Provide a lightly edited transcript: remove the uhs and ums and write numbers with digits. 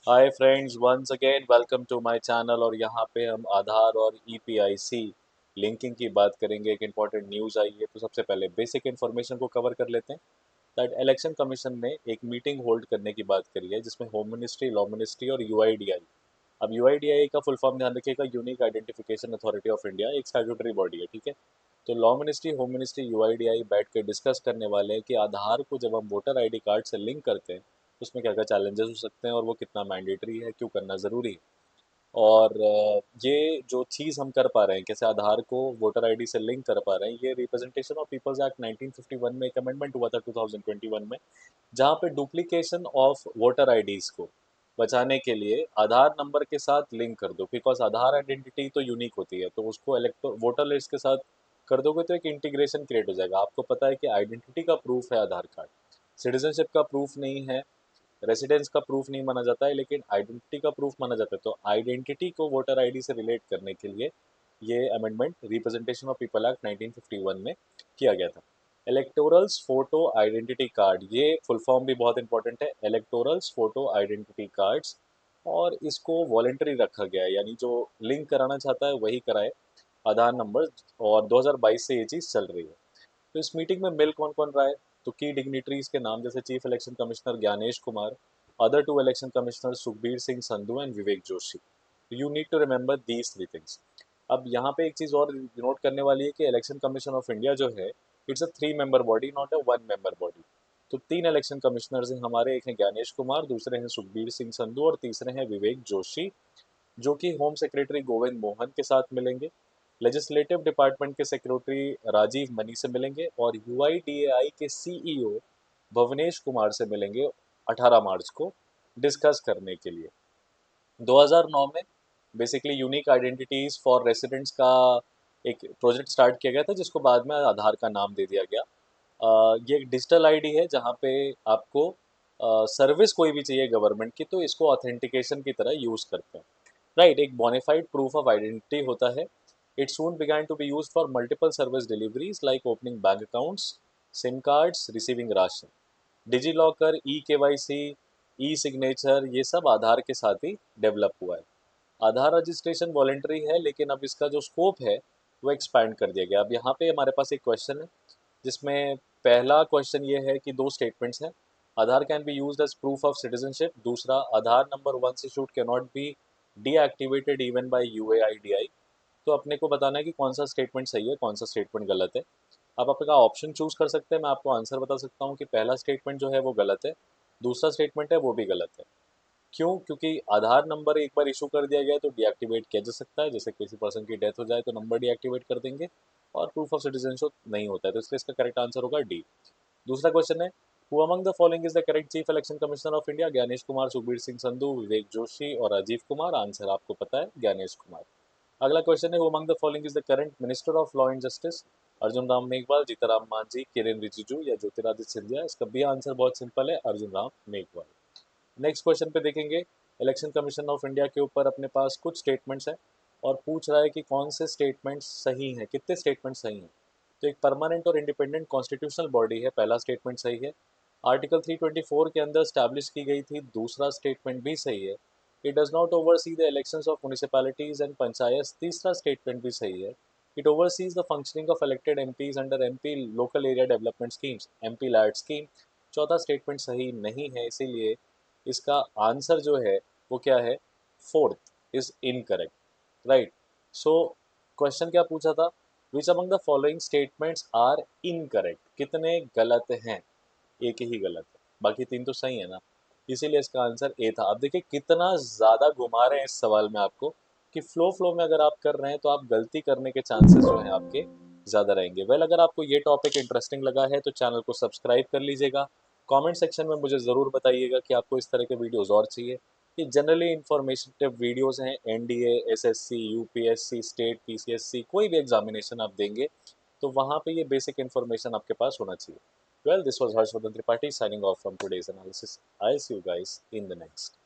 Hi friends, once again welcome to my channel. और यहाँ पे हम आधार और ईपीआईसी लिंकिंग की बात करेंगे। एक इम्पॉर्टेंट न्यूज़ आई है, तो सबसे पहले बेसिक इन्फॉर्मेशन को कवर कर लेते हैं। दैट इलेक्शन कमीशन ने एक मीटिंग होल्ड करने की बात करी है, जिसमें होम मिनिस्ट्री, लॉ मिनिस्ट्री और यूआईडीआई। अब यूआईडीआई का फुल फॉर्म ध्यान रखिएगा, unique identification authority of India, एक स्टैट्यूटरी बॉडी है, ठीक है। तो law ministry, home ministry, UIDAI बैठ के डिस्कस करने वाले हैं कि आधार को जब हम वोटर आईडी कार्ड से लिंक करते हैं तो उसमें क्या क्या चैलेंजेस हो सकते हैं और वो कितना मैंडेटरी है, क्यों करना ज़रूरी है। और ये जो चीज़ हम कर पा रहे हैं, कैसे आधार को वोटर आईडी से लिंक कर पा रहे हैं, ये रिप्रेजेंटेशन ऑफ पीपल्स एक्ट 1951 में एक अमेंडमेंट हुआ था 2021 में, जहाँ पे डुप्लीकेशन ऑफ वोटर आईडीज को बचाने के लिए आधार नंबर के साथ लिंक कर दो। बिकॉज आधार आइडेंटिटी तो यूनिक होती है, तो उसको इलेक्टो वोटर लिस्ट के साथ कर दोगे तो एक इंटीग्रेशन क्रिएट हो जाएगा। आपको पता है कि आइडेंटिटी का प्रूफ है आधार कार्ड, सिटीजनशिप का प्रूफ नहीं है, रेसिडेंस का प्रूफ नहीं माना जाता है, लेकिन आइडेंटिटी का प्रूफ माना जाता है। तो आइडेंटिटी को वोटर आईडी से रिलेट करने के लिए ये amendment representation of people act 1951 में किया गया था। इलेक्टोरल्स फोटो आइडेंटिटी कार्ड, ये फुल फॉर्म भी बहुत इंपॉर्टेंट है, इलेक्टोरल्स फोटो आइडेंटिटी कार्ड्स। और इसको वॉलेंटरी रखा गया है, यानी जो लिंक कराना चाहता है वही कराए आधार नंबर। और 2022 से ये चीज़ चल रही है। तो इस मीटिंग में मिल कौन कौन रहा है, तो की डिग्निटरीज के नाम जैसे chief election commissioner Gyanesh Kumar, other two election commissioner Sukhbir Singh Sandhu and Vivek Joshi. You need to remember these three things. अब यहाँ पे एक चीज़ और नोट करने वाली है कि इलेक्शन कमीशन ऑफ इंडिया जो है, it's a 3 member body, not a 1 member body. तो 3 इलेक्शन कमिश्नर्स हैं हमारे, एक हैं ज्ञानेश कुमार, दूसरे हैं सुखबीर सिंह संधू और तीसरे हैं विवेक जोशी, जो कि होम सेक्रेटरी गोविंद मोहन के साथ मिलेंगे। लेजिस्लेटिव डिपार्टमेंट के सेक्रेटरी राजीव मनी से मिलेंगे और यूआईडीएआई के सीईओ भवनेश कुमार से मिलेंगे 18 मार्च को, डिस्कस करने के लिए। 2009 में basically unique identities for residents का एक प्रोजेक्ट स्टार्ट किया गया था, जिसको बाद में आधार का नाम दे दिया गया। ये एक डिजिटल आईडी है, जहाँ पे आपको सर्विस कोई भी चाहिए गवर्नमेंट की, तो इसको ऑथेंटिकेशन की तरह यूज़ करते हैं। राइट, एक बोनाफाइड प्रूफ ऑफ आइडेंटिटी होता है। It soon began to be use for multiple service deliveries like opening bank accounts, sim cards, receiving ration. Digi locker, e KYC, e signature, ये सब आधार के साथ ही डेवलप हुआ है। आधार रजिस्ट्रेशन वॉलेंटरी है, लेकिन अब इसका जो स्कोप है वो एक्सपैंड कर दिया गया। अब यहाँ पे हमारे पास एक क्वेश्चन है, जिसमें पहला क्वेश्चन ये है कि दो स्टेटमेंट्स हैं। Aadhaar can be used as proof of citizenship. दूसरा, Aadhaar number once issued can not be deactivated even by UIDAI. तो अपने को बताना है कि कौन सा स्टेटमेंट सही है, कौन सा स्टेटमेंट गलत है। आप अपना ऑप्शन चूज कर सकते हैं, मैं आपको आंसर बता सकता हूँ कि पहला स्टेटमेंट जो है वो गलत है, दूसरा स्टेटमेंट है वो भी गलत है। क्यों? क्योंकि आधार नंबर एक बार इशू कर दिया गया तो डीएक्टिवेट किया जा सकता है, जैसे किसी पर्सन की डेथ हो जाए तो नंबर डीएक्टिवेट कर देंगे, और प्रूफ ऑफ सिटीजनशिप नहीं होता है, तो इसलिए इसका करेक्ट आंसर होगा डी। दूसरा क्वेश्चन है, who among the following is the correct chief election commissioner of India? Gyanesh Kumar, Sukhbir Singh Sandhu, Vivek Joshi और राजीव कुमार। आंसर आपको पता है, ज्ञानेश कुमार। अगला क्वेश्चन है, who among the following is the current minister of law and justice? Arjun Ram Meghwal, Jeetram Manjhi, Kiren Rijiju या ज्योतिरादित्य सिंधिया? इसका भी आंसर बहुत सिंपल है, अर्जुन राम मेघवाल। नेक्स्ट क्वेश्चन पे देखेंगे, इलेक्शन कमीशन ऑफ इंडिया के ऊपर अपने पास कुछ स्टेटमेंट्स हैं, और पूछ रहा है कि कौन से स्टेटमेंट्स सही हैं, कितने स्टेटमेंट सही हैं। तो एक परमानेंट और इंडिपेंडेंट कॉन्स्टिट्यूशनल बॉडी है, पहला स्टेटमेंट सही है। आर्टिकल 324 के अंदर स्टैब्लिश की गई थी, दूसरा स्टेटमेंट भी सही है। It does not oversee the elections of municipalities and panchayat, तीसरा स्टेटमेंट भी सही है। It oversees the functioning of elected MPs under MP local area development schemes, MP LAD scheme. चौथा स्टेटमेंट सही नहीं है, इसीलिए इसका आंसर जो है वो क्या है, fourth is incorrect. Right. So question क्या पूछा था, which among the following statements are incorrect? कितने गलत हैं? एक ही गलत है, बाकी तीन तो सही है ना, इसीलिए इसका आंसर ए था। अब देखिए कितना ज़्यादा घुमा रहे हैं इस सवाल में आपको, कि फ्लो में अगर आप कर रहे हैं तो आप गलती करने के चांसेस जो हैं आपके ज़्यादा रहेंगे। वेल, अगर आपको ये टॉपिक इंटरेस्टिंग लगा है तो चैनल को सब्सक्राइब कर लीजिएगा। कमेंट सेक्शन में मुझे ज़रूर बताइएगा कि आपको इस तरह के वीडियोस और चाहिए। ये जनरली इन्फॉर्मेटिव वीडियोस हैं, NDA, SSC, UPSC, state PCSC, कोई भी एग्जामिनेशन आप देंगे तो वहाँ पे ये बेसिक इन्फॉर्मेशन आपके पास होना चाहिए। Well, this was Harshvardhan Tripathi signing off from today's analysis. I'll see you guys in the next.